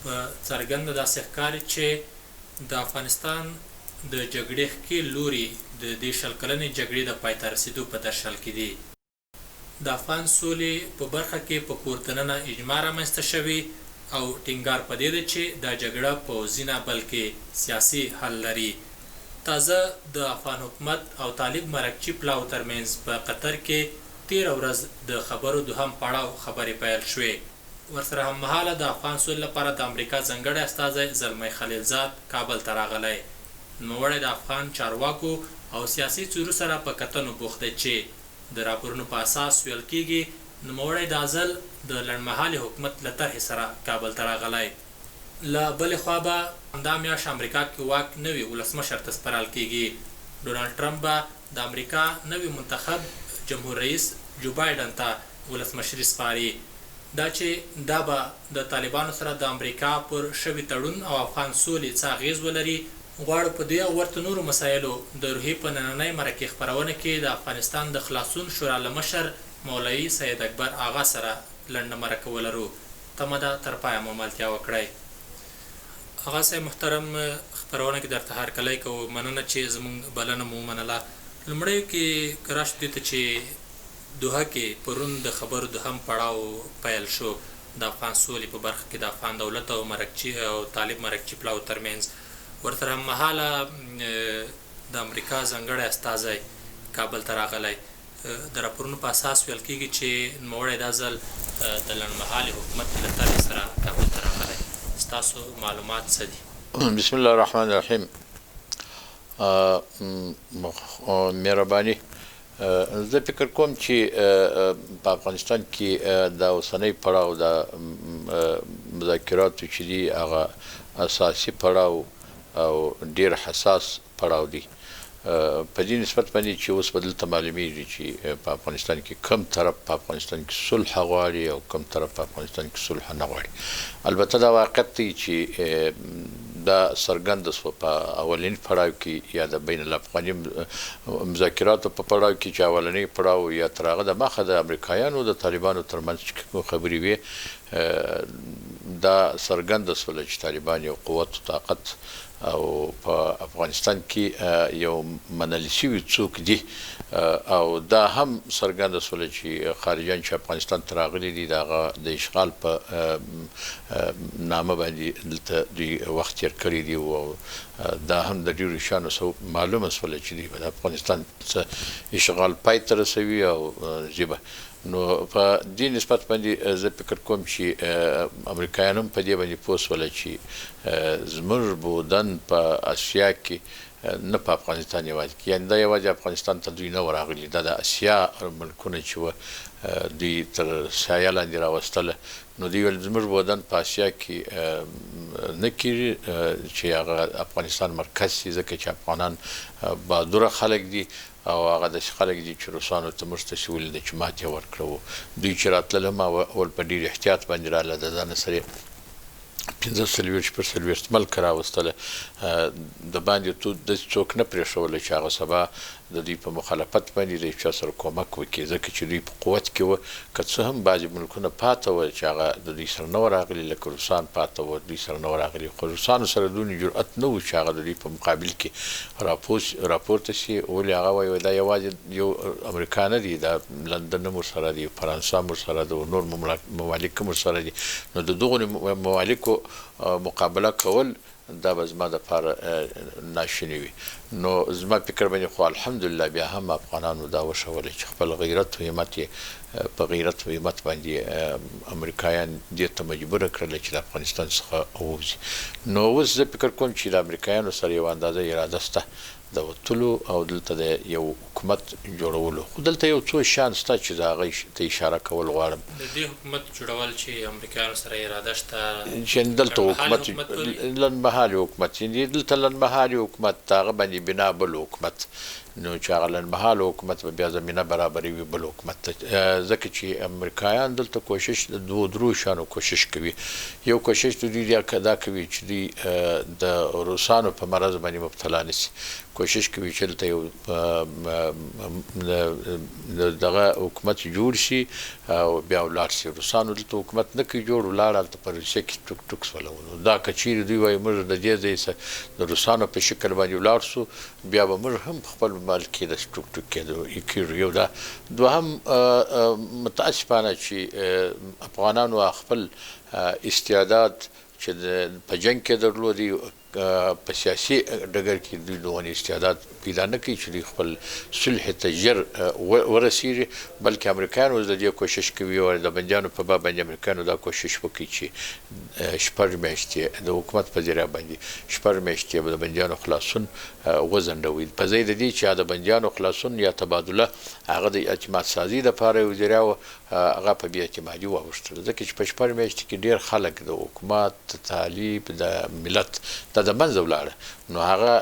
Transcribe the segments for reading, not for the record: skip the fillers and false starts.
په څرګنده داسې ښکاري چې د افغانستان د جګړې ښکېل لوري د دې شل کلنې جګړې د پای ته رسېدو په درشل کې دي. د افغان سولې په برخه کې په کور دننه اجماع رامنځته شوي او ټینګار په دې ده چې دا جګړه پوځي نه بلکې سیاسي حل لري. تازه د افغان حکومت او طالب مرکچي پلاو ترمنځ په قطر کې تېره ورځ د خبرو دوهم پړاو خبرې پیل شوې. ورسره هممهاله د افغان سولې لپاره د امریکا ځانګړی استازی زلمی خلیلزاد کابل ته راغلی. نوموړی د افغان چارواکو او سیاسي څورو سره په کتنو بوخت دی چې د راپورونو په اساس ویل کېږي نوموړی دا ځل د لنډمهالي حکومت له طرحې سره کابل ته راغلی. له بلې خوا به همدا میاشت امریکا کې واک نوي ولسمشر ته سپارل کېږي. ډونالډ ټرمپ به د امریکا نوي منتخب جمهور رئیس جو بایډن ته ولسمشري سپاري. دا چې دا به د طالبانو سره د امریکا پر شوي تړون او افغان سولې څه اغېز ولري غواړو په دې او ورته نورو مسایلو د روحي په نننۍ مرکې خپرونه کې د افغانستان د خلاصون شورا له مشر مولوي سید اکبر آغا سره لنډه مرکه ولرو. تمه ده تر پایه مو ملتیا وکړئ. آغا صاحب محترم، خپرونه کې درته هرکلی کوو. مننه چې زموږ بلنه مو ومنله. لومړی کې که راشو دې ته چې دوحه کې پرون د خبرو دوهم پړاو پیل شو د افغان سولې په برخه کې د افغان دولت او مرکچي او طالب مرکچي پلاو ترمنځ. ورسره هممهاله د امریکا ځانګړی استازی کابل ته راغلی. د راپورونو په اساس ویل کېږي چې نوموړی دا ځل د لنډمهالي حکومت له طرحې سره کابل ته راغلی. ستاسو معلومات څه دي؟ بسم الله الرحمن الرحیم. مهرباني، زه فکر کوم چې په افغانستان کې د اوسنۍ پړاو د مذاکراتو چې دي هغه اساسي پړاو او ډیر حساس پړاو دی. په دې نسبت باندې چې اوس به دلته معلومیږي چې په افغانستان کې کوم طرف په افغانستان کې صلح غواړي او کوم طرف په افغانستان کې صلح نه غواړي. البته دا واقعیت دی چې دا څرګنده شوه په اولین پړاو کې یا د بین الافغاني مذاکراتو په پړاو کې چې اولنی پړاو یا تر هغه دمخه د امریکایانو د طالبانو ترمنځ خبرې وې، دا څرګنده شوله چې طالبان یو قوت و طاقت او په افغانستان کې یو منل شوي څوک دي، او دا هم څرګنده شوله چې خارجیان چې افغانستان ته راغلي دي د هغه د اشغال په نامه باندې دلته دوی وخت تېر کړی دي، او دا هم د ډېرو شیانو معلومه شوله چې دوی به د افغانستان اشغال پای ته رسوي او ژبه. نو په دې نسبت باندې زه فکر کوم چې امریکایان هم په دې باندې پوه شوله چې زموږ بودن په اسیا کې نه په افغانستان یوازې کې، یعنې دا یوازې افغانستان ته دوی نه وراغلي، دا د اسیا ملکونه چې وه دوی تر سایه لاندې راوستله. نو دوی ویل زموږ بودن په اسیا کې نه کېږي چې هغه افغانستان مرکز شي، ځکه چې افغانان بهادوره خلک دي او هغه داسې خلک دي چې روسانو ته موږ تاسې ولیده چې ماتې ورکړه وو. دوی چې راتلل هم اول په ډېر احتیاط باندې راغله، د ځانه سره 45 ملکه راوستله، د باندې داسې څوک نه پرېښوله چې هغه سبا د دوی په مخالفت باندې د یو چا سره کومک وکړي، ځکه چې دوی په قوت کې وه. که څه هم بعضې ملکونه پاته وه چې هغه د دوی سره نه وراغلي، لکه روسان پاته وه دوی سره نه وراغلي، خو روسانو سره دومره جرأت نه و چې هغه د دوی په مقابل کې راپورته شي. ولې هغه وایي دا یوازې یو امریکا نه دي، دا لندن هم ورسره دي، فرانسه هم ورسره ده، نور ممالک هم ورسره دي. نو د دغو ممالکو مقابله کول دا به زما دپاره ناشوني وي. نو زما فکر باندې خو الحمدلله بیا هم افغانانو دا وښوله چې خپل غیرت و همت یې په غیرت و همت باندې امریکایان دې ته مجبوره کړله چې د افغانستان څخه ووځي. نو اوس زه فکر کوم چې د امریکایانو سره یوه اندازه اراده شته د وتلو او دلته د یو حکومت جوړولو، خو دلته یو څو شیان شته چې د هغې ته اشاره کول غواړم. د دې حکومت جوړول چې امریکایانو سره اراده شته، چې دلته حکومت لنډمهالي حکومت، چې دلته لنډمهالي حکومت د هغه باندې بنا بل حکومت، نو چې هغه لنډمهاله حکومت به بیا زمینه برابروي بل حکومت ته، ځکه چې امریکایان دلته کوشش د دوو درو شیانو کوشش کوي. یو کوشش د دوی دا کوي چې دوی د روسانو په مرض باندې مبتلا نه شي، کوشش کوي چې دلته یو دغه حکومت جوړ شي او بیا ولاړ شي. روسانو دلته حکومت نه کوي جوړ، ولاړ هلته په روسیه کې ټوک ټوک سولولو. دا که چیرې دوی وایي موږ د دې ځای د روسانو په شکل باندې ولاړ شو، بیا به موږ هم په خپل ملک کې د ټوک ټوک کېدو. یو دا دوهم متاسفانه چې افغانانو خپل استعداد چې په جنګ کې درلودي په سیاسي ډګر کې دوی دومره استعداد پیدا نه کوي چې دوی خپل صلح ته ژر ورسیږي، بلکې امریکایان اوس د دې کوشش کوي او د بندیانو په باب باندې امریکایانو دا کوشش وکړي چې شپږ میاشتې د حکومت په ذریعه باندې شپږ میاشتې به د بندیانو خلاصون وځنډوي، په ځای د دې چې د بندیانو خلاصون یا تبادله هغه د اعتماد سازي لپاره یو ذریعه وه، هغه په بې اعتمادي واوښتل. ځکه چې په شپږ میاشتې کې ډېر خلک د حکومت، تعلیم، د ملت دا د منځه ولاړه. نو هغه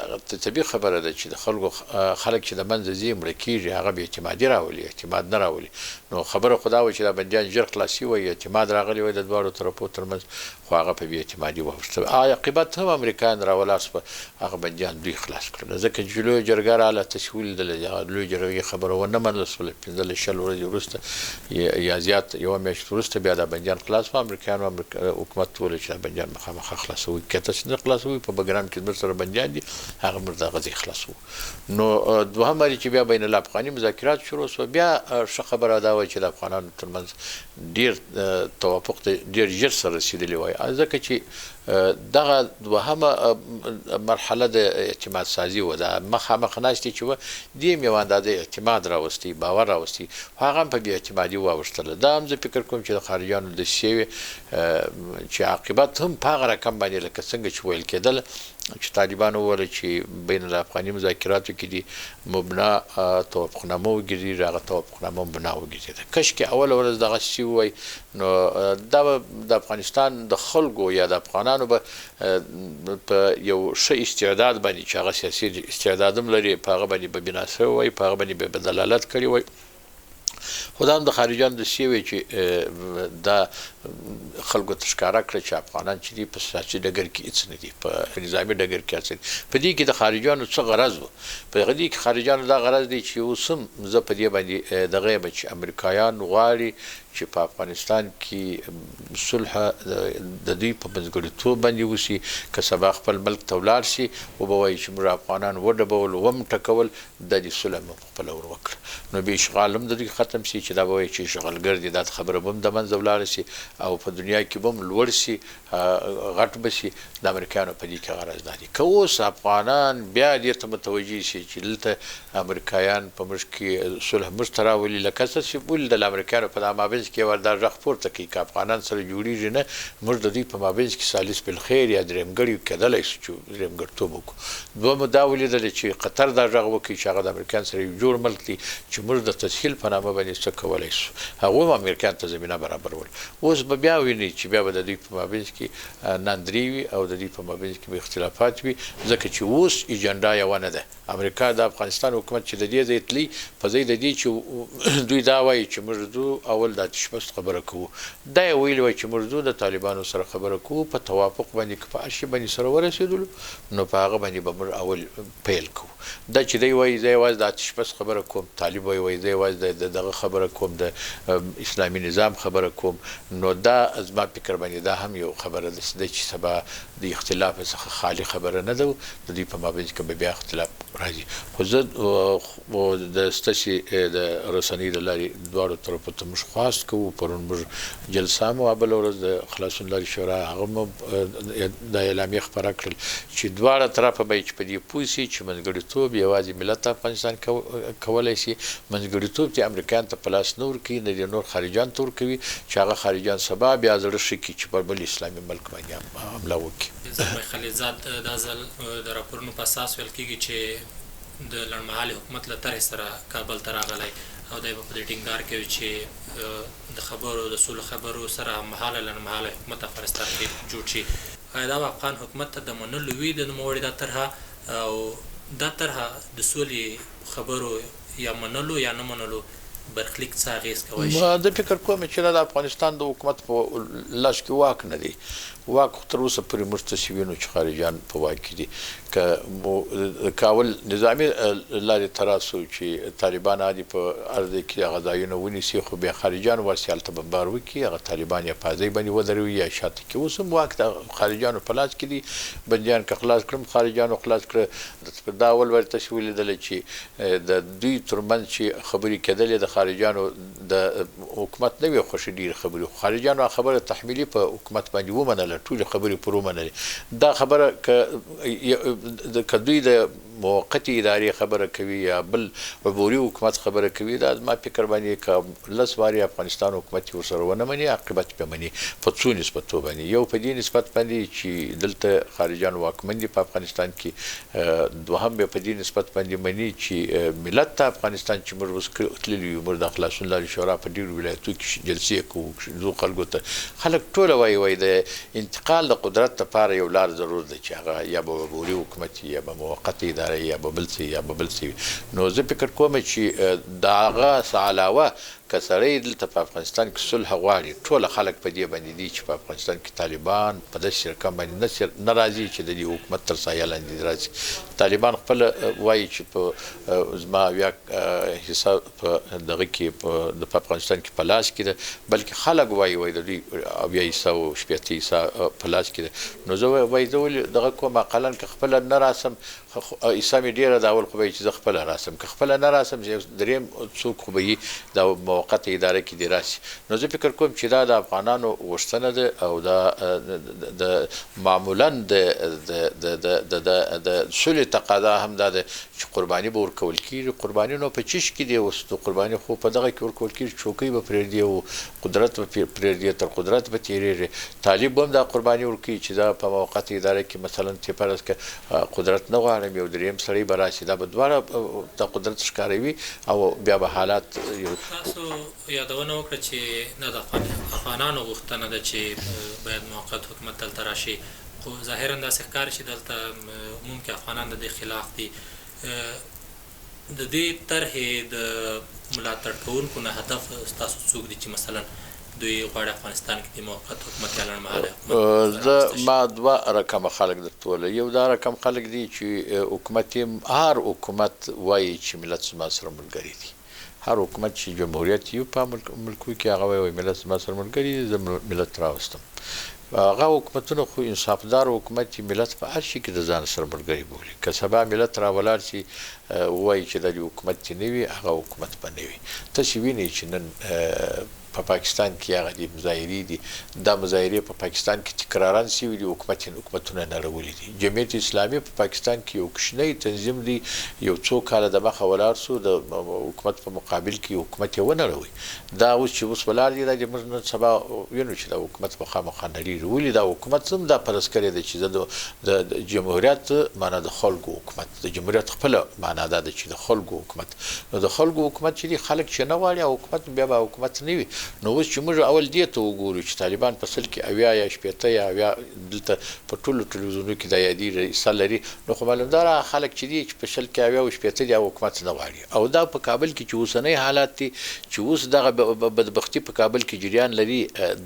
طبیعي خبره ده چې د خلک چې د منځه ځي مړه کېږي، هغه بې اعتمادي راولي، اعتماد نه راولي. نو خبره خو دا وه چې دا بندیان ژر خلاصي وای، اعتماد راغلی وای د دواړو طرفو ترمنځ، خو هغه په بې اعتمادي واوښته. عاقبت هم امریکایان راولاړ شوه، هغه بندیان دوی خلاص کړل. ځکه چې لویه جرګه راغله تاسې ولیدله، هغه لویې جرګې خبره ونه منله شوله. 15 ورځې وروسته یا زیات یوه میاشت وروسته بیا دا بندیان خلاص شوه. امریکایانو حکومت وویل چې دا بندیان مخامخه خلاصوي، که تاسې نه خلاصوي په بګرام کې زموږ سره بندیان دي، هغه موږ دغه ځای خلاصوو. نو دوهم واري چې بیا بین الافغاني مذاکرات شروع شوه، بیا ښه خبره دا وه چې د افغانانو ترمنځ ډېر توافق ډېر ژر سره رسېدلی وای، ځکه چې دغه دوهمه مرحله د اعتماد سازي وه. دا مخامخ ناستې چې وه دې هم یو اندازه اعتماد راوستی، باور راوستی، هغه هم په بې اعتمادي واوښتله. دا هم زه فکر کوم چې د خارجیانو دسیسې وې چې عاقبت هم په هغه رقم باندې لکه څنګه چې ویل کېدله چې طالبانو وویل چې بین الافغاني مذاکراتو کې دي مبنا توافقنامه وګرځي، هغه توافقنامه مبنا وګرځېده. کاشکې اوله ورځ دغسې ووایي، نو دا به د افغانستان د خلکو یا د افغانانو به په یو ښه استعداد باندې چې هغه سیاسي استعداد هم لري، په هغه باندې به بنا شوی وای، په هغه باندې به دلالت کړی وای. خو دا هم د خارجیانو دسیسې وې چې دا خلکو ته ښکاره کړه چې افغانان چې دي په سیاسي ډګر کې هېڅ نه دي، په نظامي ډګر کې هڅه دي. په دې کې د خارجیانو څه غرض و؟ په دې کې خارجیانو دا غرض دی چې اوس هم زه په دې باندې دغه یم چې امریکایان غواړي چې په افغانستان کې صلح د دوی په منځګړیتوب باندې وشي، که سبا خپل ملک ته ولاړ شي وبه وایي چې موږ افغانان وډبول وم ټکول، د دې صلح مو پخپله ور وکړه. نو بې اشغال هم د دوی ختم شي چې دا به وایي چې اشغالګر دي، دا خبره به هم د منځه ولاړه شي او په دنیا کې به هم لوړ شي، غټ به شي. د امریکایانو په دې کې غرض دا دی. که اوس افغانان بیا دې ته متوجه شي چې دلته امریکایان په موږ کې صلح موږ ته راولي، لکه څه چې ولیدل امریکایانو په دا مابینځ کې یو دا غږ پورته کوي که افغانان سره جوړېږي نه، موږ د دوی په مابینځ کې ثالث بالخیر یا درېیمګړي کېدلی شو چې درېیمګړتوب وکړو. دویمه دا ولیدله چې قطر دا غږ وکړي چې هغه د امریکایان سره یو جوړ ملک دی چې موږ د تسهیل په نامه باندې څه کولی شو، هغوی هم امریکایان ته زمینه برابرول. اوس به بیا ویني چې بیا به د دوی په مابینځ کې ناندرې وي او د دوی په مابینځ کې به اختلافات وي، ځکه چې اوس ایجنډا یوه نه ده. امریکا د افغانستان حکومت چې د دې ځای تلي، په ځای د دې چې دوی دا وایي چې موږ ځو اول د آتش بس خبره کوو، دا یې ویلي وای چې موږ ځو د طالبانو سره خبره کوو، په توافق باندې که په هر شي باندې سره ورسېدلو نو په هغه باندې به موږ اول پیل کوو. دا چې دی وایي زه یوازې د آتش بس خبره کوم، طالب وایي زه یوازې د دغه خبره کوم، د اسلامي نظام خبره کوم، نو دا زما فکر باندې دا هم یو خبره ده چې سبا د اختلاف څخه خالي خبره نه ده، د دوی په مابینځ کې به بیا اختلاف راځي. خو زه د ستاسې د رسنۍ د لارې دواړو طرفو ته موږ خواست کوو. پرون موږ جلسه هم بله ورځ د خلاصون لارې شورا هغه مو د اعلامیه خپره کړل چې دواړه طرفه به چې په دې پوه شي چې منځګړیتوب یوازې ملت افغانستان کولی شي، منځګړیتوب چې امریکایان ته په لاس نه ورکوي، نه دې نور خارجیان ته ورکوي چې هغه خارجیان سبا بیا زړه ښه کړي چې پر بل اسلامي ملک باندې حمله وکړي. زلمی خلیلزاد، دا ځل د راپورونو په اساس ویل کېږي چې د لنډمهالي حکومت له طرحې سره کابل ته راغلی او دی به په دې ټینګار کوي چې د خبرو د سولو خبرو سره هممهاله لنډمهالی حکومت افغانستان کې جوړ شي. آیا دا به افغان حکومت ته د منلو وي د نوموړي دا طرحه، او دا طرحه د سولې خبرو یا منلو یا نه منلو برخلیک څه اغېز کولی شي؟ زه فکر کوم چې د افغانستان د حکومت په لاس کې واک نه دی. واک تر اوسه پورې موږ ته وینو چې خارجیان په واک کې دي. که اول نظامي لارې تراسو چې طالبان عادي په ارض کې هغه ځایونه ونیسي، خو بیا خارجیان ورسي هلته بمبار وکړي، هغه طالبان یا په ځای باندې ودروي یا شاته کې. اوس هم واک د خارجیانو په لاس کې دي. بندیان که خلاص کړم، خارجیانو خلاص کړه. دا اول ورته شو ولیدله چې د دوی ترمنځ چې خبرې کېدلې د خارجیانو د حکومت نه وي خوښې، ډېرې خبرې، خو خارجیانو خبره تحمیلي په حکومت باندې ومنله، ټولې خبرې پر ومنلې. دا خبره که دوی د موقتي ادارې خبره کوي یا بل عبوري حکومت خبره کوي، دا ما فکر باندې که 10 وارې افغانستان حکومت ورسره ونه مني، عاقبت به مني په څو نسبتو باندې. یو په دې نسبت باندې چې دلته خارجیان واکمن دي په افغانستان کې، دوهم به په دې نسبت باندې مني چې ملت ته افغانستان چې موږ اوس تللي یو، موږ د خلاصون لارې شورا په ډېرو ولایتو کې جلسې کوو، زو خلکو ته خلک ټوله وایي د انتقال د قدرت لپاره یو لار ضرور ده چې هغه یا به عبوري حکومت یا به موقتي اداره یا به بل څه یا به بل څه. نو زه فکر کوم چې د هغه څه علاوه که سړی دلته په افغانستان کې صلح غواړي، ټوله خلک په دې باندې دي چې په افغانستان کې طالبان په داسې رقم باندې نه راځي چې د دې حکومت تر سایه لاندې راځي. طالبان خپله وایي چې په زما اویا حصه په دغه کې په افغانستان کې په لاس کې ده، بلکې خلک وایي د دوی اویا حصه او شپېته حصه په لاس کې ده. نو زه وایي زه ولې دغه کوم اقلا که خپله نه راسم، حصه مې ډېره ده، اول خو به یې چې زه خپله راسم، که خپله نه راسم درېیم څوک خو به یي د موقته اداره کې دې راشي. نو زه فکر کوم چې دا د افغانانو غوښتنه ده او دا د معمولا د سولې تقاضا هم دا ده چې قرباني به ورکول کېږي. قرباني نو په چیش کې دی اوس، د قرباني خو په دغه کې ورکول کېږي، چوکۍ به پرېږدي او قدرت به پرېږدي، تر قدرت به تېرېږي. طالب هم دا قرباني ورکوي چې دا په موقته اداره کې مثلا چې فرض کړه قدرت نه غواړم، یو درېیم سړی به راشي، دا به دواړه د قدرت ښکاروي او بیا به حالات. تاسو یادونه وکړه چې نه د افغانانو غوښتنه ده چې باید موقت حکومت دلته راشي، خو ظاهرا داسې ښکاري چې دلته عموم کې افغانان د دې خلاف دي. د دې طرحې د ملاتړ کوونکو نه هدف ستاسو څوک دي چې مثلا دوی غواړي افغانستان کې د موقت حکومت یا لنډمهاله حکومت؟ زه ما دوه رقمه خلک درته وویل. یو دا رقم خلک دي چې حکومت هر حکومت وایي چې ملت زما سره ملګری دي. هر حکومت چې جمهوریت یو په ملکو کې هغه وایي ملت زما سره ملګری دي، زه ملت راوستم. هغه حکومتونه خو انصافدار حکومت چې ملت په هر شي کې د ځان سره ملګری بولي. که سبا ملت راولاړ شي وایي چې د حکومت چې نه وي، هغه حکومت به نه وي. تاسې وینئ چې نن په پاکستان کې هغه دي مظاهرې دي، دا مظاهرې په پاکستان کې تکرارا سوي دي، حکومتونه نړولي دي. جمعیت اسلامي په پاکستان کې یو کوچنی تنظیم دی، یو څو کاله د مخه ولاړ سو، د حکومت په مقابل کې حکومت یې ونړوي. دا اوس چې اوس ولاړ دي، دا موږ نن سبا وینو چې دا حکومت مخامخ نړېږي. ولې دا حکومت هم دا فرض کړی دی چې د جمهوریت معنا د خلکو حکومت، د جمهوریت خپله معنا دا ده چې د خلکو حکومت. نو د خلکو حکومت چې دي خلک چې نه غواړي حکومت، بیا به حکومت نه وي. نو اوس چې موږ اول دې ته وګورو چې طالبان په سل کې اویا یا شپېته یا اویا دلته په ټولو ټلویزیونونو کې دا یادي حصه لري، نو خو معلومداره خلک چې دي چې په شل کې اویا او شپېته دي حکومت نه غواړي. او دا په کابل کې چې اوسنی حالات دي، چې اوس دغه بدبختي په کابل کې جریان لري،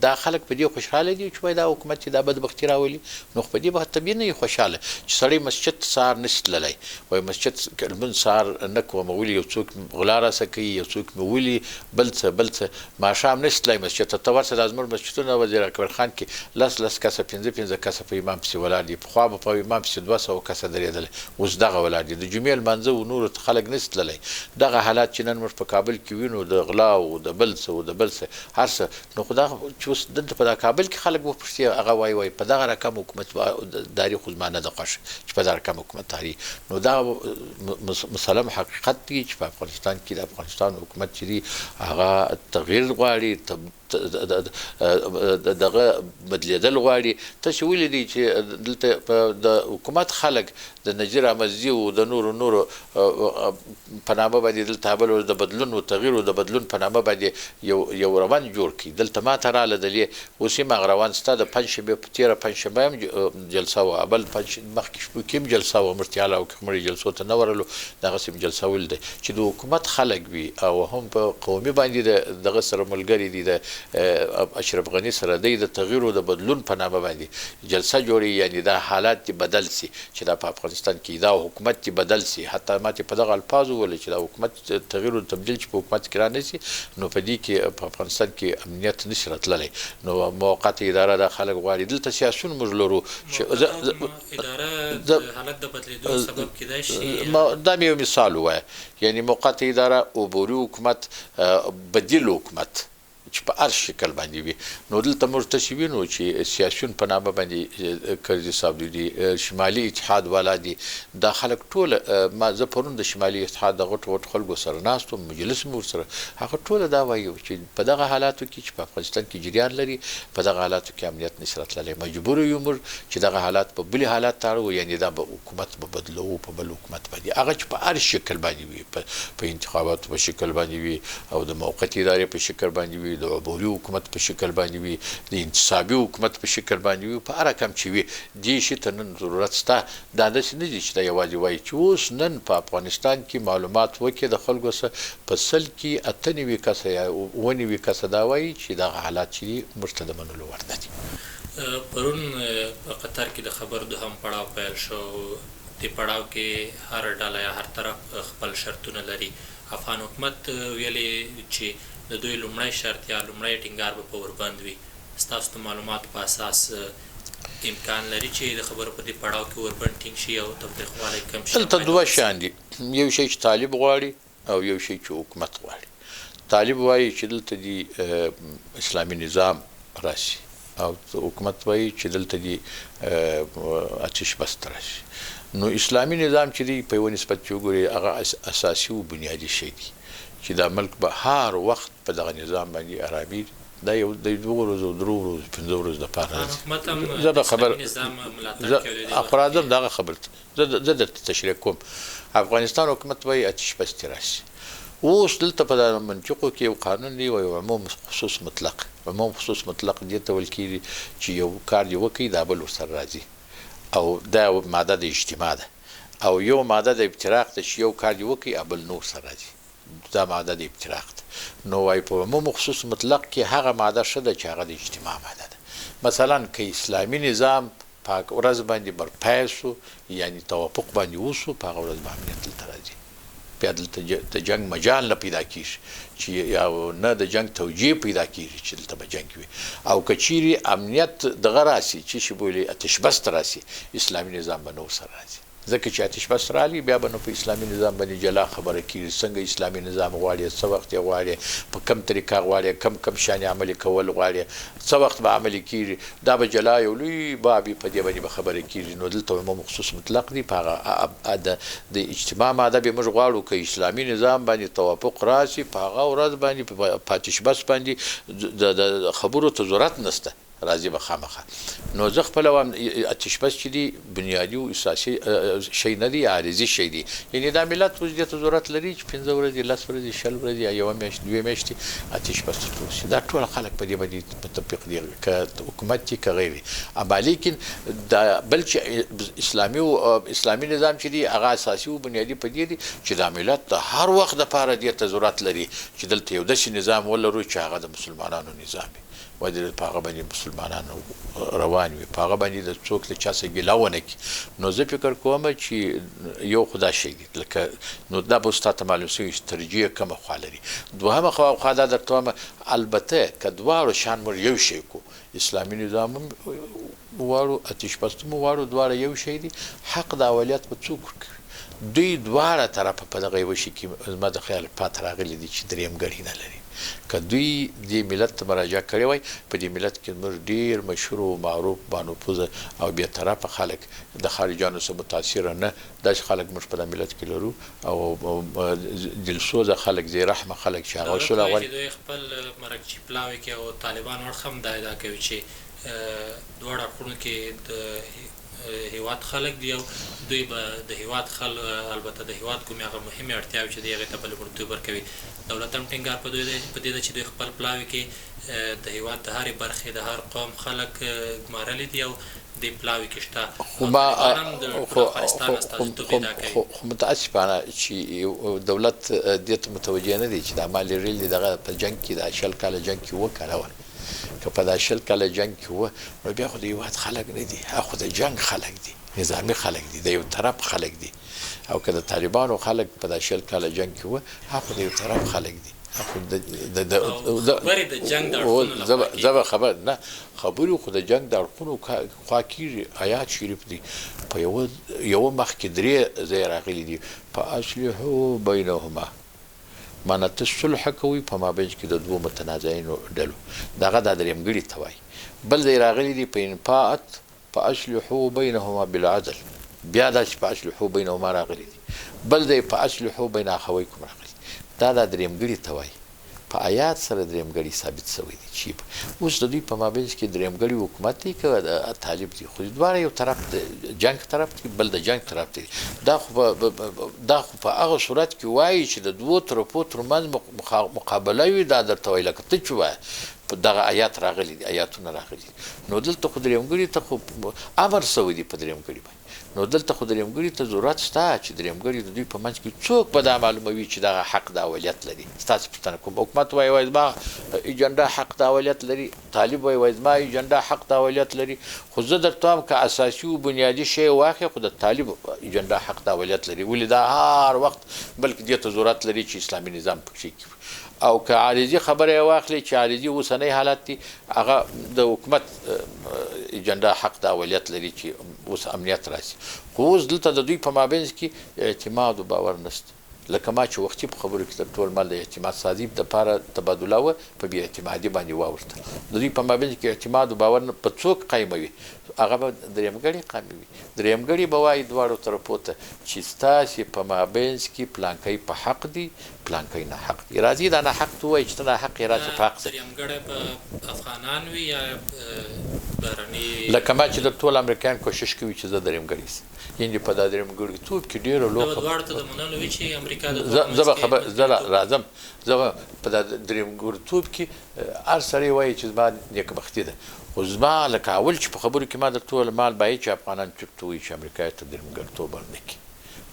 دا خلک په دې خوشحاله دي چې دا حکومت چې دا بدبختي راولي. نو په دې به طبیعي نه خوشحاله چې سړی مسجد سهار نشي تللی، وایي مسجد لمونځ سهار نه کوم، ولي یو څوک غلا راسه کوي، یو څوک مې ولي بل څه ماښام نشي تللی مسجد ته. ته ورسه دا زموږ مسجدونه وزیر اکبر خان کې 10 کسه 15 کسه په امام پسې ولاړ دي. پخوا به په امام پسې 200 کسه درېدل، اوس دغه ولاړ دي. د جمعې لمانځه و نورو ته خلک نشي تللی. دغه حالات چې نن موږ په کابل کې وینو، د غلا او د بل څه هر څه، نو خو دا چې اوس دلته په کابل کې خلک وپوښتي، هغه وایي په دغه رقم حکومت داري خو زما نه ده خوښ چې په دغه رقم حکومت داري. نو دا مسلم حقیقت دی چې په افغانستان کې د افغانستان حکومت چې دی هغه تغییر غواړي، دغه بدلیدل غواړي. تاسو ولیدئ چې دلته د حکومت خلک د نجیر احمدزي او د نورو په نامه باندې دلته بل د بدلون او تغییر او د بدلون په نامه باندې یو روان جوړ کړي. دلته ما ته رااله دلې اوس یې روان ستا د پنجشنبې په تېره پنجشنبه هم جلسه وه، بل مخکې شپو کې هم جلسه وه، مفتیاله او کمړي جلسو ته نه ورغلو. دغسې هم جلسه ول دی چې د حکومت خلک وي او هم په قومي باندې دغه سره ملګري دي د اشرف غني سره دی د تغییر او د بدلون په نامه باندې جلسه جوړي. یعنی دا حالات دې بدل سي چې دا په افغانستان کې دا حکومت دې بدل سي. حتی ما ته په دغه الفاظو وویل چې دا حکومت تغییر او تبدیل چې په حکومت کې رانشي نو په دې کې په افغانستان کې امنیت نشي راتللی. نو موقته اداره د خلک غواړي دلته سیاسون موږ لرو چې اداره د حالت د بدلیدو سبب کېدای شي. دا مې یو مثال ووایه، یعنی موقته اداره عبوري حکومت بدیل حکومت چې په هر شکل باندې وي. نو دلته موږ تاسې وینو چې سیاسیون په نامه باندې کرزي صاحب دي، شمالي اتحاد والا دي، دا خلک ټوله ما زه پرون د شمالي اتحاد د غټو خلکو سره ناست وم، مجلس مو ورسره، هغه ټوله دا وایي چې په دغه حالاتو کې چې په افغانستان کې جریان لري په دغه حالاتو کې امنیت نشي راتللی. مجبور یو موږ چې دغه حالات په بلې حالات تاړو، یعنې دا به حکومت به بدلوو په بل حکومت باندې، هغه چې په هر شکل باندې وي، په انتخاباتو په شکل باندې وي او د موقتې ادارې په شکل باندې وي، د عبوري حکومت په شکل باندې وي، د انتصابي حکومت په شکل باندې وي، په هر رقم چې وي. دې شي ته نن ضرورت شته. دا داسې نه دي چې دا یوازې وایي چې اوس نن په افغانستان کې معلومات وکړي د خلکو سره په 100 کې 98 کسه یا 99 کسه دا وایي چې دغه حالات چې دي موږ ته د منلو وړ نه دي. پرون په قطر کې د خبر دوهم پړاو پیل شو. دې پړاو کې هر ډله یا هر طرف خپل شرطونه لري. افغان حکومت ویلي چې د دوی لومړی شرط یا لومړی ټینګار به په وربند وي. ستاسو د معلوماتو په اساس امکان لري چې د خبرو په دې پړاو کې وربند ټینګ شي او تفریقوالی کم شي؟ دلته دوه شیان دي، یو شی چې طالب غواړي او یو شی چې حکومت غواړي. طالب وایي چې دلته دی اسلامي نظام راشي او حکومت وایي چې دلته دی آتش بس راشي. نو اسلامي نظام چې دی په یو نسبت چې وګوري هغه اساسي او بنیادي شی دی چې دا ملک به هر وخت په دغه نظام باندې آرامي. دا یو د 2 ورځو 3 ورځو 5 ورځو لپاره زه به خبر افرادم دغه خبر زه درته تشریح کوم. افغانستان حکومت وایي آتش بس راشي. اوس دلته په منطقو کې یو قانون دی وایي عموم خصوص مطلق. عموم خصوص مطلق دې ته ویل کېږي چې یو کار دې وکړي دا بل ورسره راځي، او دا ماده د اجتماع ده، او یو ماده د ابتراق ده چې یو کار دې وکړي بل نور سره راځي، دا ماده د ابتراق ده. نو وایي په عموم خصوص مطلق کې هغه ماده ښه ده چې هغه د اجتماع ماده ده. مثلا که اسلامي نظام په ورځ باندې برپای شو، یعنی توافق باندې وشو، په هغه ورځ به امنیت دلته راځي. بیا دلته د جنګ مجال نه پیدا کېږي چې یا نه د جنګ توجیه پیدا کېږي چې دلته به جنګ وي. او که چیرې امنیت دغه راسي چې شي بولي آتش بس راسي، اسلامي نظام به نو سره راځي. ځکه چې آتش بس رالي بیا به نو په اسلامي نظام باندې جلا خبره کېږي څنګه اسلامي نظام غواړي، څه وخت یې غواړي، په کم طریقه غواړي، کم شان عملي کول غواړي، څه وخت به عملي کېږي، دا به جلا یو لوی باب په دې باندې به خبره کېږي. نو دلته عموم خصوص مطلق دی. په هغه د اجتماع ماده به موږ غواړو که اسلامي نظام باندې توافق راشي، په هغه ورځ باندې په آتش بس باندې د خبرو ته ضرورت نشته، راځي به خامخا. نو زه خپله وایم آتش بس چې دی بنیادي او اساسي شی نه دی، عارضي شی دی. یعنې دا ملت اوس دې ته ضرورت لري چې 15 ورځې 10 ورځې 20 ورځې یا 1 میاشت 2 میاشتې آتش بس وشي. دا ټول خلک په دې باندې متفق دي، که حکومت دي که غیر. اما لیکن دا بل چې اسلامي نظام چې دی هغه اساسي او بنیادي په دې دی چې دا ملت د هر وخت دپاره دې ته ضرورت لري چې دلته یو داسې نظام ولرو چې هغه د مسلمانانو نظام وي، ودې په هغه باندې مسلمانانو روان وي، په هغه باندې د څوک له چا څخه ګیله ونه کړي. نو زه فکر کوم چې یو خدا شی دی، لکه نو دا به اوس تاته معلوم شوي چې ترجیح کومه خوا لري. دوهمه خوا دا درته وایم، البته که دواړو شان موږ یو شی کو، اسلامي نظام هم وواړو، آتش بس هم وواړو، دواړه یو شی دي، حق د اولیت به څوک ورکوي؟ دوی دواړه طرفه په دغه یوه شي کې زما د خیال پاتې راغلي دي چې درېیمګړي نه لري. که دوی دې ملت ته مراجعه کړې وای، په دې ملت کې زموږ ډېر مشهور او معروف بانفوذه او بېطرفه خلک د خارجانو څخه متاثره نه، داسې خلک موږ په دې ملت کې لرو او دلسوزه خلک، زی رحمه خلک چې هغه سوله غواړي. دوی خپل مرکچي پلاوي کې او طالبان اړخ هم دا ادعا کوي چې دواړه اړخونو کې د هیواد خلک دي او دوی به د هیواد البته د هیواد کومې هغه مهمې اړتیاوې چې دی هغې ته به لومړیتوب ورکوي. دولت هم ټینګار په دې ده چې دوی خپل پلاوي کې د هیواد د هرې برخې د هر قوم خلک ګمارلي دي او دې پلاوي کې شته. خو متاسفانه چې دولت دې ته متوجه نه دی چې د مالي ریل دغه په جنګ کې د 20 کاله جنګ کې وکړه. که په 20 کاله جنګ کې و نو بیا خو د هیواد خلک نه دي، خو د جنګ خلک دي، نظامي خلک دي، د یو طرف خلک دي. او که د طالبانو خلک په 20 کاله جنګ کې و خو د یو طرف خلک دي. زه خبر نه خبرو خو د جنګ د اړخونو خوا کېږي. آیات شریف دی په یوه مخ کې 3 ځای راغلي دي، فاصلحوا بینهما، معنی ته صلح کوي په مابین کې د دوو متنازعینو ډلو، دغه د درېیمګړي ته وایي. بل ځای راغلي دي په انفاءت فاصلحوا بینهما بالعدل، بیا داسې فاصلحوا بینهما راغلي دي. بل ځای فاصلحوا بین اخویکم راغلي، دا د درېیمګړي ته وایي. په آیات سره درېیمګړي ثابت شوی دی چې اوس د دوی په مابین کې درېیمګړي حکومت دی که طالب دی، خو دواړه یو طرف د جنګ طرف دی، بل د جنګ طرف دی. دا خو په هغه صورت کې وایي چې د دوو طرفو ترمنځ مقابله وي. دا درته وایي لکه ته چې وایه په دغه آیات راغلي دي، آیاتونه راغلي دي. نو دلته خو درېیمګړي ته خو امر شوی دی په درېیمګړي باندې. نو دلته خو درېیمګړي ته ضرورت شته چې درېیمګړي د دوی په منځ کې څوک به دا معلوموي چې دغه حق د اولیت لري. ستاسې پوښتنه کوم، حکومت وایي زما ایجنډا حق د اولیت لري، طالب وایي زما ایجنډا حق د اولیت لري. خو زه درته وایم که اساسي او بنیادي شی واخلې، خو د طالب ایجنډا حق د اولیت لري. ولې دا هر وخت بلکې دې ته ضرورت لري چې اسلامي نظام پکې کړي. او که عارضي خبره یې واخلې چې عارضي اوسنی حالت دی، هغه د حکومت ایجنډا حق د اولیت لري چې اوس امنیت راشي. خو اوس دلته د دوی په مابین کې اعتماد او باور نشته. لکه ما چې وختي په خبرو کې تر ټول مال د اعتماد سازي دپاره تبادله وه، په بې اعتمادي باندې واوښته. د دوی په مابین کې اعتماد او باور په څوک قایموي؟ هغه به درېیمګړي قایموي. درېیمګړي به وایي دواړو طرفو ته چې ستاسې په مابین کې پلانکی په حق دی، پلانکی نه حق دی. راځي دا نه حق ته ووایي چې ته نه حق یې راځي په حق څه. درېیمګړی به افغانان وي یا بهرني؟ لکه ما چې د ټول امریکایان کوشش کوي چې زه درېیمګړی سم، یعنې په دا درېیمګړیتوب کې ډېره لویه دواړو ته د منلو وي چې امریکا د زه راځم. زه په دا درېیمګړیتوب کې هر سړی وایي چې زما نیکبختي ده. خو زما لکه اول چې په خبرو کې ما درته وویل مال باید چې افغانان چوپ ته وایي چې امریکایي ته درېیمګړیتوب ورنه کړي،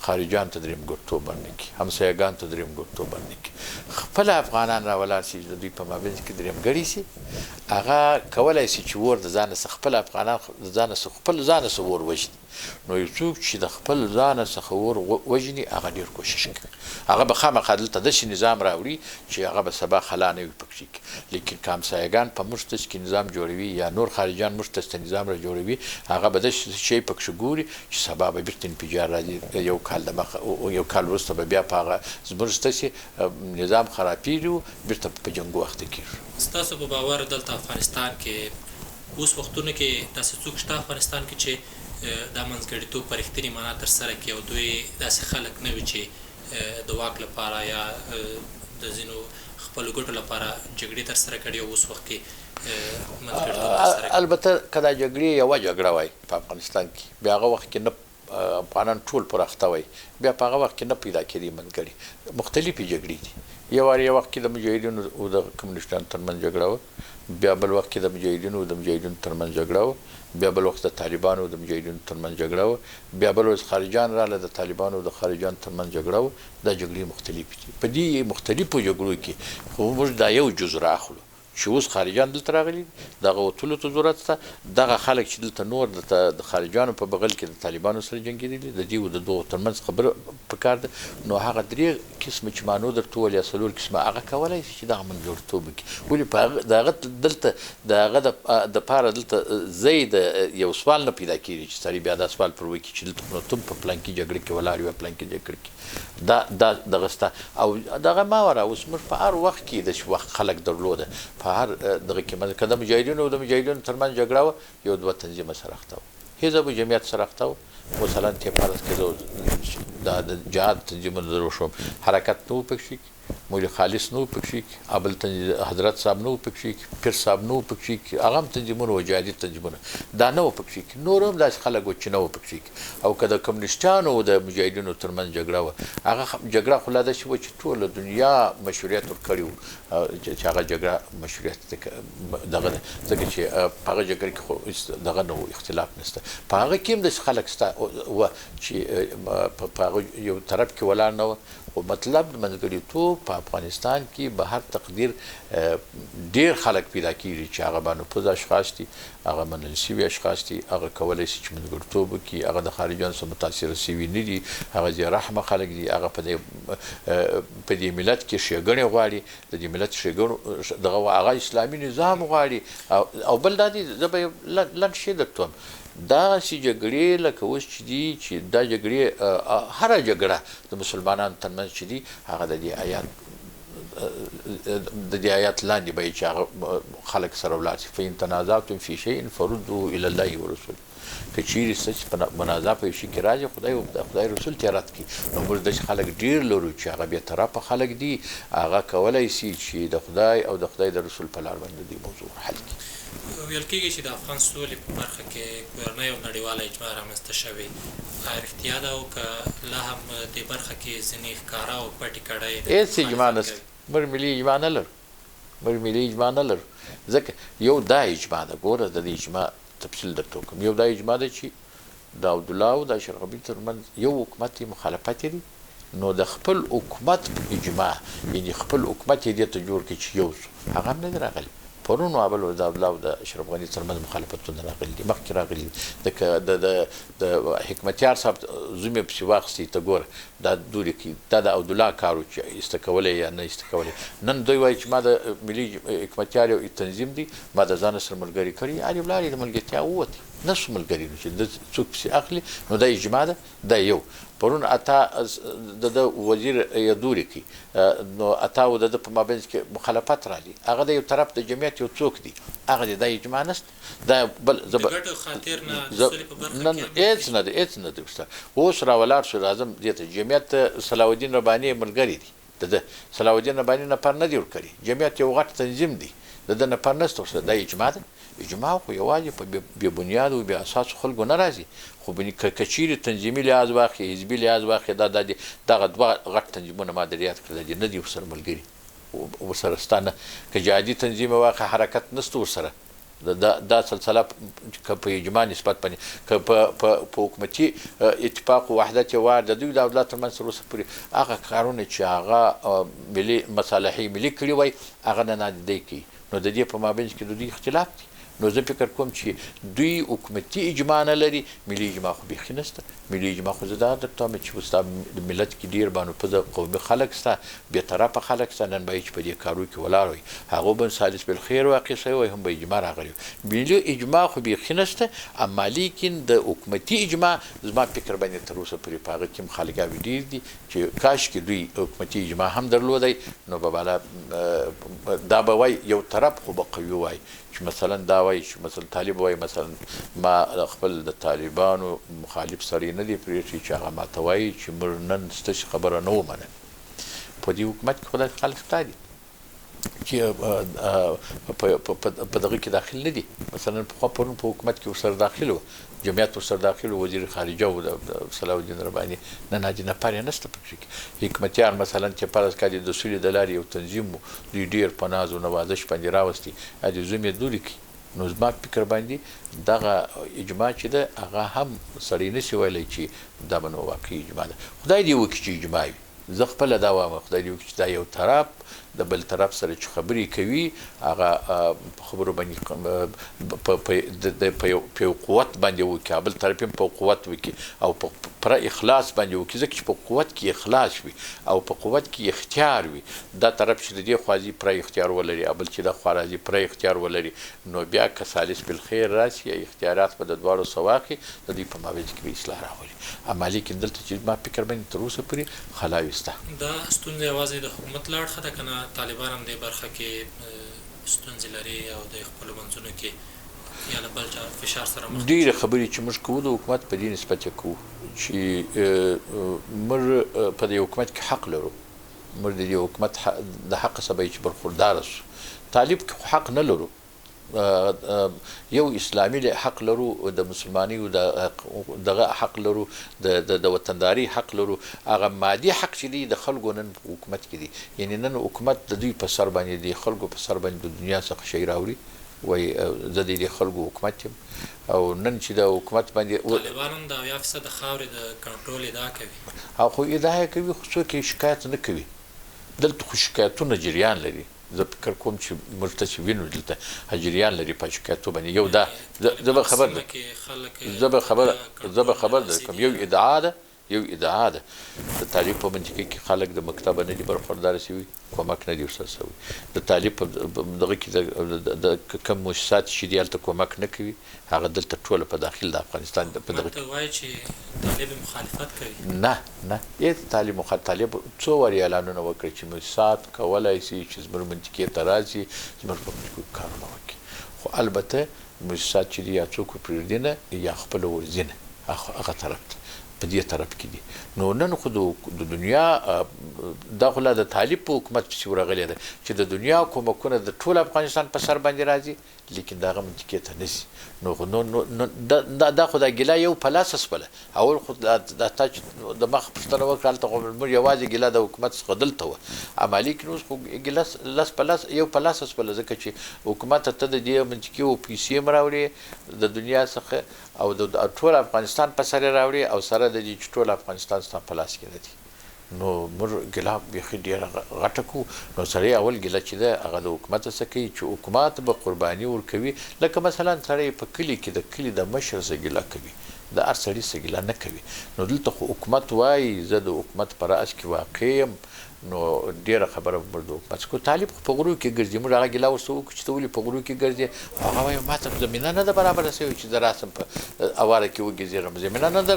خارجان ته درېیمګړیتوب ورنه کړي، همسایګان ته درېیمګړیتوب ورنه کړي. خپله افغانان راولاړ شي د دوی په مابین کې درېیمګړي شي، هغه کولی شي چې اور د ځانه څخه خپل افغانان د ځانه څخه خپل ځانه څخه اور وژني. نو یو څوک چې د خپل ځانه څخه اور وژني هغه ډېر کوشش کوي، هغه به خامخا دلته داسې نظام راوړي چې هغه به سبا خلا نه وي پکې. لیکن که همسایګان په موږ تاسې کې نظام جوړوي یا نور خارجان موږ تاسې ته نظام را جوړوي، هغه به داسې شی پکې ګوري چې سبا به بېرته انفجار راځي. یو کال دمخه یو کال وروسته به بیا په هغه زموږ تاسې نظام خرابېږي او بېرته په جنګو اخته کېږي. ستاسو په باور دلته افغانستان کې اوس وختونو کې داسې څوک شته افغانستان کې چې دا منځګړیتوب په رښتینې معنا ترسره کړي او دوی داسې خلک نه وي چې د واک لپاره یا د ځینو خپلو ګټو لپاره جګړې ترسره کړي او اوس وخت کې منځګړیتوب ترسره کړي؟ البته که دا جګړې یوه جګړه وای په افغانستان کې، بیا هغه وخت کې نه افغانان ټول پر اخته وای، بیا په هغه وخت کې نه پیدا کېدې منځګړي. مختلفې جګړې دي. یو وخت کې د مجاهدینو او د کمونیسټانو ترمنځ جګړه وه، بیا بل وخت کې د مجاهدینو او د مجاهدینو ترمنځ جګړه وه، بیا بل وخت د طالبانو او د مجاهدینو ترمنځ جګړه وه، بیا بل وخت خارجان راغله د طالبانو او د خارجانو ترمنځ جګړه وه. دا جګړې مختلفې دي. په دې مختلفو جګړو کې خو موږ دا یو جز راخلو چې اوس خارجان دلته راغلي دغه وتلو ته ضرورت شته دغه خلک چې دلته نور د خارجانو په بغل کې د طالبانو سره جنګېدلي د دې د دغو ترمنځ خبره پکار ده نو هغه درې قسمه چې معنو درته وویل یا څلور قسمه هغه کولی شي چې دغه منځګړیتوب وکړي ولې په دغه دلته د هغه دپاره دلته ځای د یو سوال نه پیدا کېږي چې سړی بیا دا سوال پر وکړي چې دلته نو تم په پلانکي جګړه کې ولاړ یو پلانکي جګړه کې دا دغه سته او دغه ما وره اوس موږ په هر وخت کې د وخت خلک درلوده په هر دغه کې که د مجاهدینو او د مجاهدینو ترمنځ جګړه وه یو دوه تنظیمه سره اخته وه حزب جمعیت سره اخته وه مثلا ته فرض کړه د جهاد تنظیمونه درو شوم حرکت نو پکې مولوي خالص نو پکې ابل حضرت صاحب نو پکې پیر صاحب نو پکې هغه هم تنظیمونه و جهادي تنظیمونه دا نه و پکې نور هم داسې خلک و چې نه و پکې او که د کمونیسټانو او د مجاهدینو ترمنځ جګړه وه هغه جګړه خو لا داسې وه چې ټوله دنیا مشروعیت ورکړی و چې هغه جګړه مشروعیت دغه ده ځکه چې په هغه جګړه کې خو دغه نه و اختلاف نشته په هغه کې هم داسې خلک شته وه چې په هغه یو طرف کې ولاړ نه وه خو مطلب د منځګړیتوب په افغانستان کې به هر تقدیر ډیر خلک پیدا کیږي چې هغه باندې پوز اشخاص دي هغه منل شوي اشخاص دي هغه کولی شي چې منځګړیتوب وکړي هغه د خارجیانو سره متاثره شوي نه دي هغه ځای رحمه خلک دي هغه په دې ملت کې ښېګڼې غواړي د دې ملت ښېګڼو دغه هغه اسلامي نظام غواړي او بل دا دي زه به لنډ شی درته وایم دغسې جګړې لکه اوس چې دي چې دا جګړې هره جګړه د مسلمانانو ترمنځ چې دي هغه د دې آیات لاندې به چې هغه خلک سره ولاړ شي فإن تنازعتم فی شیء فردوه الی الله ورسوله که چیرې څه په منازعه په یو شي کې راځي خدای رسول ته رد کړي نو موږ داسې خلک ډېر لرو چې هغه بېطرفه خلک دي هغه کولی شي چې د خدای او د خدای د رسول په لار باندې دې موضوع حل کړي ویل کېږي چې د افغان سولې په برخه کې کورنۍ او نړیواله اجماع رامنځته شوې آیا رښتیا ده او که لا هم دې برخه کې ځینې ښکاره او پټې کړۍ هېڅ اجماع نشته موږ ملي اجماع نه لرو موږ ملي اجماع نه لرو ځکه یو دا اجماع ده ګوره د دې اجماع تفصیل درته وکړم یو دا اجماع ده چې د عبدالله او د اشرف غني ترمنځ یو حکومت مخالفت لري نو د خپل حکومت اجماع یعنې خپل حکومت یې دې ته جوړ کړي چې یو شو هغه هم نه دی راغلی پرون اول د عبدالله او د اشرف غني ترمنځ مخالفتونه راغلي دي مخکې راغلي دي د حکمتیار صاحب زوم یې پسې واخیستې ته ګوره دا دورې کې دا د عبدالله کار و چې ایسته کولی یا نه ایسته کولی نن دوی وایي چې ما د ملي حکمتیار یو تنظیم دی ما د ځان سره ملګري کړي هر یو لاړې د ملګرتیا ووتې نه شو ملګري نو چې د څوک پسې اخلي نو دا اجماع ده دا یو پرون اتا د وزیر یدوري کې نو اتا او د په مابینځ کې مخالفت راځي هغه د یو طرف د جمعیت یو څوک دی هغه د اجماع نشته دا بل ګټو خاطر نه د سولې په برخه کې هېڅ نه دی هېڅ نه دی استاد اوس راولاړ شو راځم دې ته جمعیت صلاح الدین رباني ملګری دی د صلاح الدین رباني نفر نه دی ورکړي جمعیت یو غټ تنظیم دی د نفر نشته دا اجماع ده اجماع خو یوازې په بې بنیاد او بې اساسو خلکو نه راځي خو که چیرې تنظیمي لحاظ واخلي حزبي لحاظ واخلي دغه دوه غټ تنظیمونه ما در یاد کړل دي نه دي ورسره ملګري ورسره ستا نه که جهادي تنظیم واخلي حرکت نشته ورسره دا سلسله که په اجماع نسبت باندې که په حکومتي اتفاق او وحدت یې وار د دوی د دولت ترمنځ تر اوسه پورې هغه کارونه چې هغه ملي مصالحې ملي کړي وای هغه نه نادیده کوي نو د دې په مابینځ کې د دوی اختلاف دی نو زه فکر کوم چې دوی حکومتي اجماع نه لري ملي اجماع خو بیخي نشته ملي اجماع خو زه دا درته وایم چې ستا د ملت کې ډېر بانفوذه قومي خلک شته بېطرفه خلک شته نن به یې چې په دې کارو کې ولاړ وي هغو به سالس بالخیر واقع شوی وای هم به اجماع راغلی ملي اجماع خو بیخي نشته اما لیکن د حکومتي اجماع زما فکر باندې تر اوسه پورې په هغه کې هم خلکاوي ډېر دي چې کاشکې دوی حکومتي اجماع هم درلودی نو به بالا دا به وای یو طرف خو به قوي وای چې مثلا دا وایي چې مثلا طالب وایي مثلا ما خپل د طالبانو مخالف سړی نه دی پرېښی چې هغه ماته وایي چې موږ نن ستاسې خبره نه ومنل په دې حکومت کې خو داسې خلک شته دي چې په دغه کې داخل نه دي مثلا پخوا پرون په حکومت کې ورسره داخل و جمعیت ورسره داخل و وزیر خارجه و د صلاح الدین رباني نن حاجي نفر یې نشته پکې کې حکمتیار مثلا چې فرض کړي د سولې د لارې یو تنظیم و دوی ډېر په ناز و نوازش باندې راوستي د زوم یې دورې کړي نو زما فکر باندې دغه اجماع چې ده هغه هم سړی نشي ویلی چې دا به نو واقعي اجماع ده خدای دې وکړي چې اجماع وي زه خپله دا وایم خدای دې وکړي چې دا یو طرف د بل طرف سره چې خبرې کوي هغه په خبرو باندې په یو قوت باندې وکړي، بل طرف هم په قوت وکړي او په پر اخلاص باندې وکړي، ځکه چې په قوت کې اخلاص وي او په قوت کې اختیار وي. دا طرف چې د دې خوازي پر اختیار ولري او بل چې د خوازي پر اختیار ولري، نو بیا که ثالث بالخير راشي اختیارات په د دوړو سواقي د دې په مابينځ کې اصلاح راولي. عملي کې دلته چې ما فکر باندې تر اوسه پورې خلاويسته. دا ستونزه یوازې د حکومت لاړ خده کنه طالبان هم د برخه کې ستونزې لري او د خپل منځونو کې یا له بل فشار سره مخ دي. ډېر خبرې چې موږ کوو د حکومت په دې نسبت کوو چې موږ په دې حکومت کې حق لرو، موږ د دې حکومت د حق سبا چې برخوردار شو. طالب کې حق نه لرو، یو اسلامي حق لرو، د مسلمانۍ دغه حق لرو، د وطنداري حق لرو. هغه مادي حق چې دی د خلکو نن حکومت کې دی، یعنی نن حکومت د دوی په سر باندې دی، خلکو په سر باندې د دنیا څخه شي راوړي وای زه د خلکو حکومت یم او نن چې د حکومت باندې طالبان هم د 80% د خاورې د کنټرول ادعا کوي او خو ادعا کوي، خو څوک شکایت نه کوي. دلته خو شکایتونه جریان لري. زه فکر کوم چې موږ ته چې وینو دلته جریان لري په شکایتو باندې. یو دا زه به خبر درکوم، یو ادعا ده د طالب په منطقه کې خلک د مکتب نه دي برخوردار شوي، کومک نه دی ورسره شوی. د طالب دغه کې د کوم مؤسسات چې دی هلته کومک نه کوي، هغه دلته ټوله په داخل د افغانستان په دغه کې وایي چې طالب مخالفت کوي. نه یې طالب څو وری اعلانونه وکړي چې مؤسسات کولای شي چې زموږ منطقې ته راځي، زموږ په منطقو کارونه وکړي. خو البته مؤسسات چې دی یا څوک پرېږدي نه یا خپله ورځي نه، هغه طرف ته په دې طرف کې دي. نو نن خو د دنیا دا خو د طالب په حکومت پسې ورغلی ده چې د دنیا کومکونه د ټول افغانستان په سر باندې راځي، لیکن د هغه منطقې ته نه ځي. نو دا خو دا ګیله یو په لاس شوله. اول خو تا چې د مخ پوښتنه وکړه هلته خو موږ یوازې ګیله د حکومت څخه دلته وه، عملي کې اوس خو ګیله یو په لاس شوله، ځکه چې حکومت ته د دې منطقې او پیسې هم راوړي د دنیا څخه او د ټول افغانستان په سر راوړي او سره د دې چې ټول افغانستان ستا په لاس کې نه دي. نو موږ ګیله بیخي ډېره غټه کړو. نو سړی اول ګیله چې ده هغه د حکومت څه کوي چې حکومت به قرباني ورکوي. لکه مثلا سړی په کلي کې د کلي د مشر څه ګیله کوي، د هر سړي څه ګیله نه کوي. نو دلته خو حکومت وایي زه د حکومت په راس کې واقع یم، نو ډېره خبره موږ د حکومت څخه. طالب خو په غرو کې ګرځي، موږ هغه ګیله ورته وکړو چې ته ولې په غرو کې ګرځې؟ هغه وایي ما ته زمینه نه ده برابره شوې چې زه راسم په اواره کې وګرځېږم، زمینه نه ده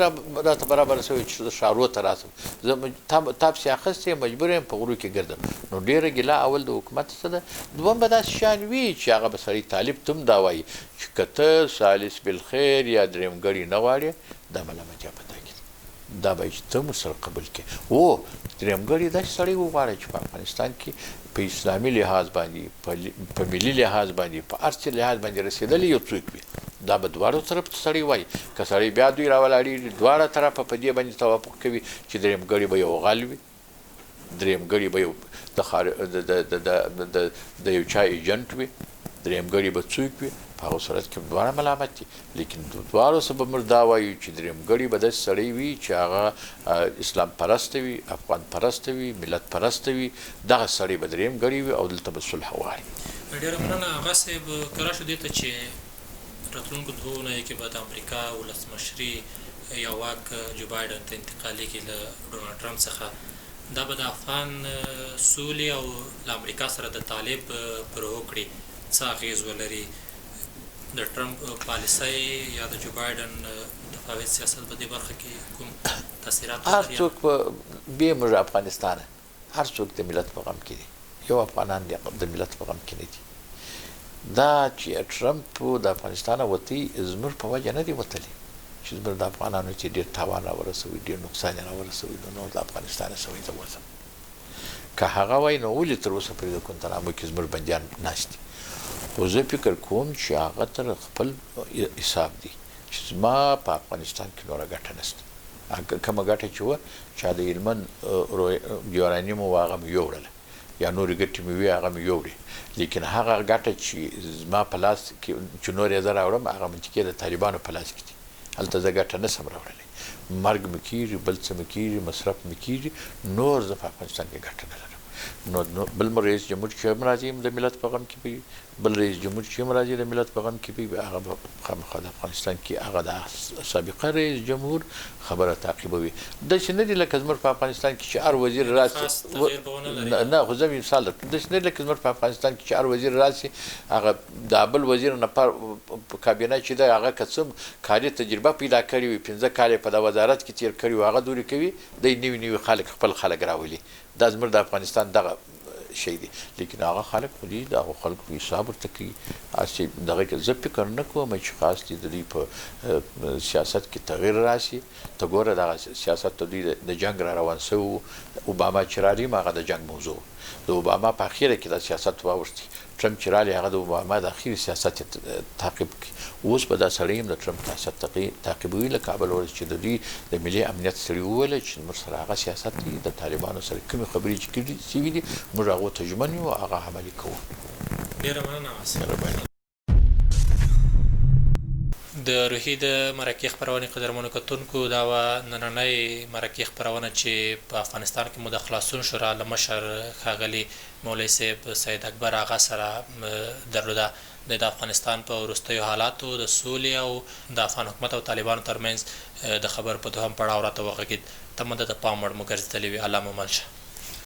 راته برابره شوې چې زه ښارو ته راسم، زه تا پسې اخیستی یم، مجبور یم په غرو کې ګرځم. نو ډېره ګیله اول د حکومت څه ده. دویم به داسې شیان وي چې هغه به سړی طالب ته هم دا وایي چې که ته ثالث بالخیر یا درېمګړی نه غواړې دا ملامتیا په تا کې ده، دا به چې ته هم ورسره قبول کړې. درېمګړی داسې سړی وغواړه چې په افغانستان کې په اسلامي لحاظ باندې، په ملي لحاظ باندې، په هر څه لحاظ باندې رسېدلی یو څوک وي. دا به دواړو طرف ته سړی وایي. که سړی بیا دوی راولاړېږي دواړه طرفه په دې باندې توافق کوي چې درېمګړی به یو غل وي، درېمګړی به یو د یو چا ایجنټ وي، درېمګړی به څوک وي، په هغه صورت کې دواړه ملامت دي. لیکن دواړو سبب موږ دا وایو چې درېمګړی به داسې سړی وي چې هغه اسلام پرسته وي، افغان پرسته وي، ملت پرسته وي، دغه سړی به درېمګړی وي او دلته به صلح غواړي. ډېره مننه آغا صاحب. که راشو دې ته چې راتلونکو 2 اونیو کې به د امریکا ولسمشري یا واک جو بایډن ته انتقالېږي له ډونالډ ټرمپ څخه، دا به د افغان سولې او له امریکا سره د طالب پر هوکړې څه اغېز ولري؟ د ټرمپ پالیسۍ یا د جو بایډن دفاعي سیاست په دې برخه کې کوم تاثیرات هر څوک بې موږ افغانستانه هر څوک د ملت په غم کې دي، یو افغانان د ملت په غم کې نه دي. دا چې ټرمپ د افغانستانه وتی زموږ په وجه نه دی وتلی، چې زموږ د افغانانو چې ډېر تاوان راورسوي، ډېر نقصان یې راورسوي، نو د افغانستانه سوی زه وځم. که هغه وایي نو ولې تر اوسه پورې د ګوانتانامو کې زموږ بندیان ناست دي؟ خو زه فکر کوم چې هغه تر خپل حساب دی چې زما په افغانستان کې نوره ګټه نشته. کومه ګټه چې وه چا د هلمند یورانیم و هغه مې یوړله یا نورې ګټې مې وي هغه مې یوړې، لیکن هغه ګټه چې زما په لاس کې چې نور یې زه راوړم هغه منطقې د طالبانو په لاس کې دي، هلته زه ګټه نشم راوړلی. مرګ مې کېږي، بل څه مې کېږي، مصرف مې کېږي، نور زه په افغانستان کې ګټه نه لرم. نو بل رئیس جمهور چې هم راځي د ملت په غم کې وي، بل رئیس جمهور چې هم راځي د ملت په غم کې وي، هغه به خامخا د افغانستان کې هغه د سابقه رئیس جمهور خبره تعقیبوي. داسې نه دي لکه زموږ په افغانستان کې چې هر وزیر راشي، نه خو زه مثال درکړم، داسې نه دي لکه زموږ په افغانستان کې چې هر وزیر راشي هغه د بل وزیر نه په کابینه چې دی هغه که څه کاري تجربه پیدا کړې وي، 15 کال په د وزارت کې تیر کړي وي، هغه دورې کوي دی نوي خلک خپل خلک راولي. دا زموږ د افغانستان دغه شی دی. لیکن هغه خلک خو دي د هغو خلکو حساب ورته کوي. هسې دغه کې زه فکر نه کوم چې خاص دي د دوی په سیاست کې تغییر راشي. ته ګوره دغه سیاست ته دوی د جنګ را روان سوي وو، اوباما چې رالي هغه د جنګ موضوع د اوباما په اخیره کې د سیاست واوښتي. ټرمپ چې رالي هغه د اوباما د اخیري سیاست تعقیب کړي. اوس به دا سړی هم د ټرمپ سیاست تعقیبوي. له کابل ورځ چې د دوی د ملي امنیت سړي وویل چې موږ سره هغه سیاست دی، د طالبانو سره کومې خبرې چې کړي سوي دي موږ هغو ته ژمن یو، هغه عملي کوو. ډېره مننه. د روحي د مرکې خپرونې قدرمنو کتونکو، دا وه نننۍ مرکې خپرونه چې په افغانستان کې مو د خلاصون شورا له مشر ښاغلي مولوي صاحب سید اکبر آغا سره درلوده. د افغانستان په وروستیو حالاتو د سولې او د افغان حکومت او طالبانو ترمنځ د خبرو په دوهم پړاو راته وغږېد. تمه ده د پام وړ مو ګرځېدلې وي. الله مو مل شه.